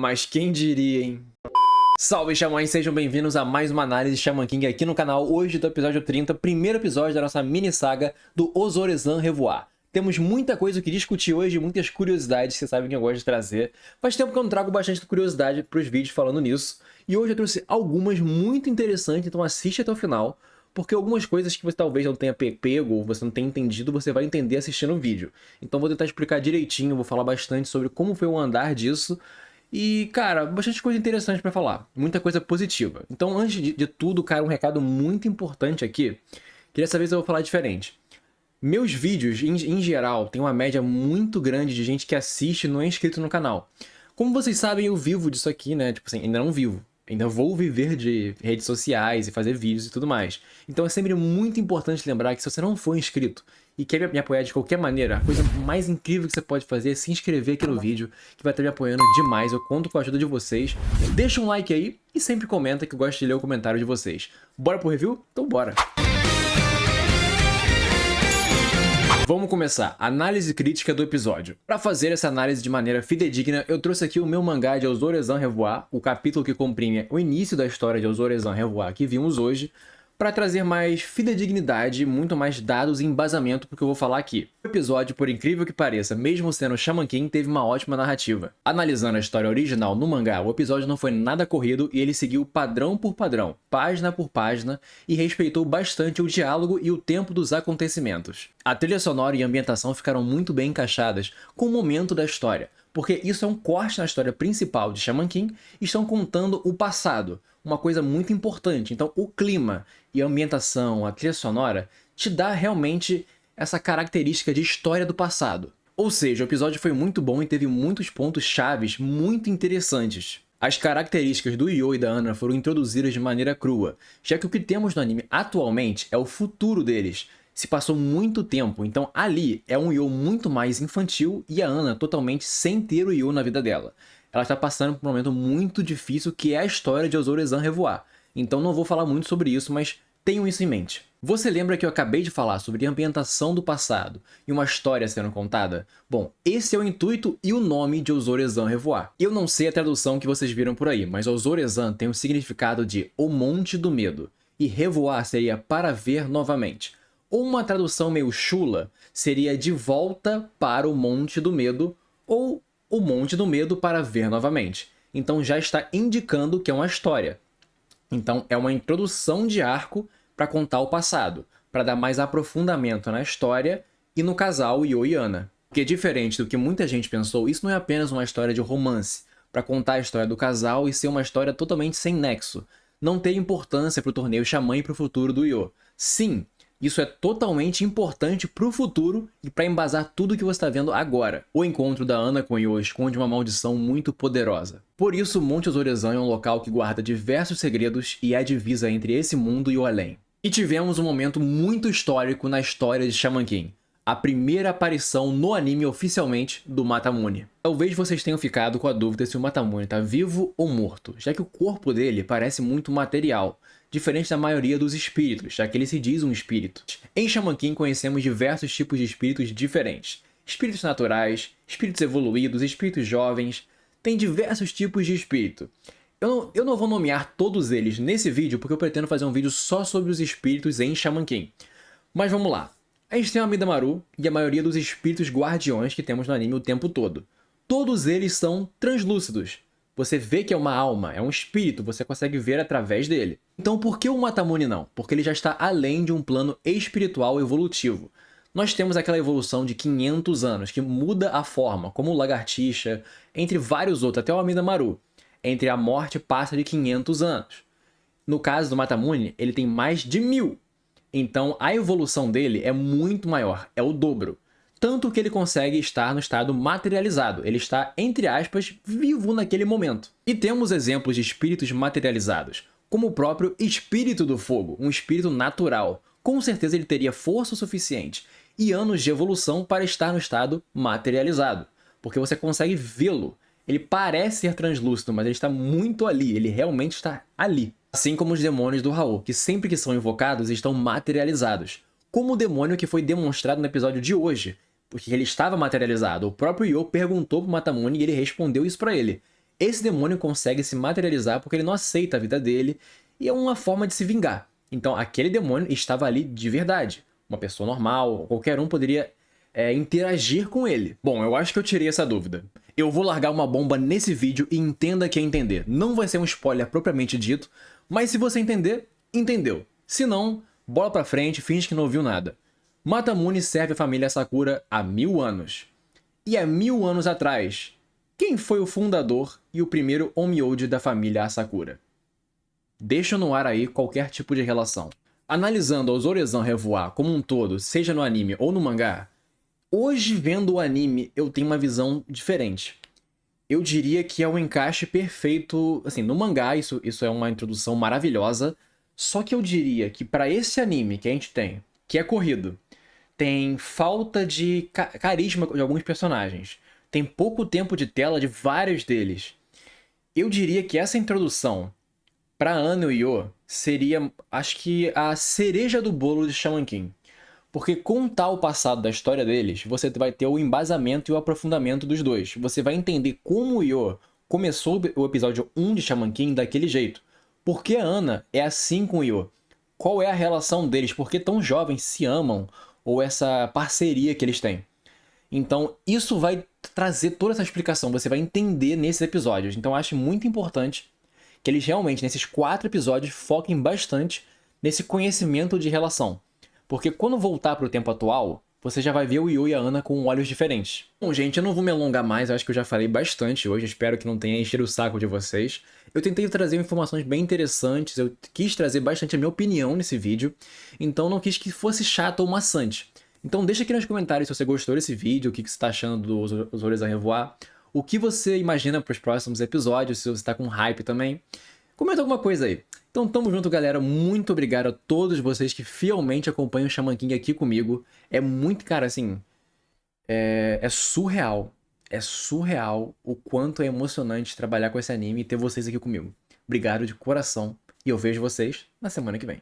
Mas quem diria, hein? Salve, xamãs! Sejam bem-vindos a mais uma análise de Shaman King aqui no canal. Hoje do episódio 30, primeiro episódio da nossa mini saga do Ozorezan Revoar. Temos muita coisa que discutir hoje, muitas curiosidades, vocês sabem que eu gosto de trazer. Faz tempo que eu não trago bastante curiosidade para os vídeos falando nisso. E hoje eu trouxe algumas muito interessantes, então assiste até o final. Porque algumas coisas que você talvez não tenha pego ou você não tenha entendido, você vai entender assistindo o vídeo. Então vou tentar explicar direitinho, vou falar bastante sobre como foi o andar disso. E, cara, bastante coisa interessante pra falar. Muita coisa positiva. Então, antes de tudo, cara, um recado muito importante aqui. Queria saber se eu vou falar diferente. Meus vídeos, em geral, tem uma média muito grande de gente que assiste e não é inscrito no canal. Como vocês sabem, eu vivo disso aqui, né? Tipo assim, ainda não vivo. Ainda vou viver de redes sociais e fazer vídeos e tudo mais. Então é sempre muito importante lembrar que se você não for inscrito e quer me apoiar de qualquer maneira, a coisa mais incrível que você pode fazer é se inscrever aqui no vídeo, que vai estar me apoiando demais. Eu conto com a ajuda de vocês. Deixa um like aí e sempre comenta, que eu gosto de ler o comentário de vocês. Bora pro review? Então bora! Vamos começar. Análise crítica do episódio. Para fazer essa análise de maneira fidedigna, eu trouxe aqui o meu mangá de Ozorezan Revoar, o capítulo que comprime o início da história de Ozorezan Revoar que vimos hoje, para trazer mais fidedignidade, muito mais dados e embasamento para o que eu vou falar aqui. O episódio, por incrível que pareça, mesmo sendo Shaman King, teve uma ótima narrativa. Analisando a história original no mangá, o episódio não foi nada corrido e ele seguiu padrão por padrão, página por página, e respeitou bastante o diálogo e o tempo dos acontecimentos. A trilha sonora e a ambientação ficaram muito bem encaixadas com o momento da história, porque isso é um corte na história principal de Shaman King e estão contando o passado, uma coisa muito importante. Então o clima e a ambientação, a trilha sonora, te dá realmente essa característica de história do passado. Ou seja, o episódio foi muito bom e teve muitos pontos chaves muito interessantes. As características do Yo e da Ana foram introduzidas de maneira crua, já que o que temos no anime atualmente é o futuro deles. Se passou muito tempo, então ali é um Yo muito mais infantil e a Ana totalmente sem ter o Yo na vida dela. Ela está passando por um momento muito difícil, que é a história de Ozorezan Revoar. Então não vou falar muito sobre isso, mas tenham isso em mente. Você lembra que eu acabei de falar sobre a ambientação do passado e uma história sendo contada? Bom, esse é o intuito e o nome de Ozorezan Revoar. Eu não sei a tradução que vocês viram por aí, mas Ozorezan tem o significado de O Monte do Medo, e Revoar seria para ver novamente. Ou uma tradução meio chula seria De Volta para o Monte do Medo, ou O Monte do Medo para ver novamente. Então já está indicando que é uma história. Então é uma introdução de arco para contar o passado, para dar mais aprofundamento na história e no casal Yo e Ana. Porque diferente do que muita gente pensou, isso não é apenas uma história de romance, para contar a história do casal e ser uma história totalmente sem nexo. Não ter importância para o torneio Xamã e para o futuro do Yo. Sim, isso é totalmente importante para o futuro e para embasar tudo que você está vendo agora. O encontro da Ana com Yo esconde uma maldição muito poderosa. Por isso, Monte Ozorezan é um local que guarda diversos segredos e é a divisa entre esse mundo e o além. E tivemos um momento muito histórico na história de Shaman King. A primeira aparição no anime oficialmente do Masamune. Talvez vocês tenham ficado com a dúvida se o Masamune está vivo ou morto, já que o corpo dele parece muito material, diferente da maioria dos espíritos, já que ele se diz um espírito. Em Shaman King conhecemos diversos tipos de espíritos diferentes. Espíritos naturais, espíritos evoluídos, espíritos jovens, tem diversos tipos de espírito. Eu não vou nomear todos eles nesse vídeo, porque eu pretendo fazer um vídeo só sobre os espíritos em Shaman King. Mas vamos lá. A gente tem o Amidamaru e a maioria dos espíritos guardiões que temos no anime o tempo todo. Todos eles são translúcidos. Você vê que é uma alma, é um espírito, você consegue ver através dele. Então por que o Masamune não? Porque ele já está além de um plano espiritual evolutivo. Nós temos aquela evolução de 500 anos, que muda a forma, como o Lagartixa, entre vários outros, até o Amidamaru. Entre a morte passa de 500 anos. No caso do Masamune, ele tem mais de 1000. Então a evolução dele é muito maior, é o dobro. Tanto que ele consegue estar no estado materializado, ele está, entre aspas, vivo naquele momento. E temos exemplos de espíritos materializados, como o próprio Espírito do Fogo, um espírito natural. Com certeza ele teria força o suficiente e anos de evolução para estar no estado materializado, porque você consegue vê-lo. Ele parece ser translúcido, mas ele está muito ali, ele realmente está ali. Assim como os demônios do Hao, que sempre que são invocados estão materializados. Como o demônio que foi demonstrado no episódio de hoje, porque ele estava materializado. O próprio Yo perguntou para o Masamune e ele respondeu isso para ele. esse demônio consegue se materializar porque ele não aceita a vida dele e é uma forma de se vingar. Então aquele demônio estava ali de verdade. Uma pessoa normal, qualquer um poderia interagir com ele. Bom, eu acho que eu tirei essa dúvida. Eu vou largar uma bomba nesse vídeo e entenda que é entender. Não vai ser um spoiler propriamente dito, mas se você entender, entendeu. Se não, bola pra frente, finge que não ouviu nada. Masamune serve a família Sakura há 1000 anos. E há 1000 anos atrás, quem foi o fundador e o primeiro Onmyoji da família Asakura? Deixa no ar aí qualquer tipo de relação. Analisando o Zorezan Revoar como um todo, seja no anime ou no mangá, hoje vendo o anime eu tenho uma visão diferente. Eu diria que é um encaixe perfeito, assim, no mangá isso é uma introdução maravilhosa, só que eu diria que para esse anime que a gente tem, que é corrido, tem falta de carisma de alguns personagens, tem pouco tempo de tela de vários deles. Eu diria que essa introdução para Ano e Yo seria, acho que, a cereja do bolo de Shaman King. Porque contar o passado da história deles, você vai ter o embasamento e o aprofundamento dos dois. Você vai entender como o Yo começou o episódio 1 de Shaman King daquele jeito. Por que a Ana é assim com o Yo? Qual é a relação deles? Por que tão jovens se amam? Ou essa parceria que eles têm? Então, isso vai trazer toda essa explicação. Você vai entender nesses episódios. Então, eu acho muito importante que eles realmente, nesses 4 episódios, foquem bastante nesse conhecimento de relação. Porque quando voltar para o tempo atual, você já vai ver o Yo e a Ana com olhos diferentes. Bom, gente, eu não vou me alongar mais, eu acho que eu já falei bastante hoje, espero que não tenha enchido o saco de vocês. Eu tentei trazer informações bem interessantes, eu quis trazer bastante a minha opinião nesse vídeo, então não quis que fosse chato ou maçante. Então deixa aqui nos comentários se você gostou desse vídeo, o que você está achando do Zorezan Revoar, o que você imagina para os próximos episódios, se você está com hype também. Comenta alguma coisa aí. Então tamo junto, galera. Muito obrigado a todos vocês que fielmente acompanham o Shaman King aqui comigo. É muito, cara, assim... É surreal. É surreal o quanto é emocionante trabalhar com esse anime e ter vocês aqui comigo. Obrigado de coração. E eu vejo vocês na semana que vem.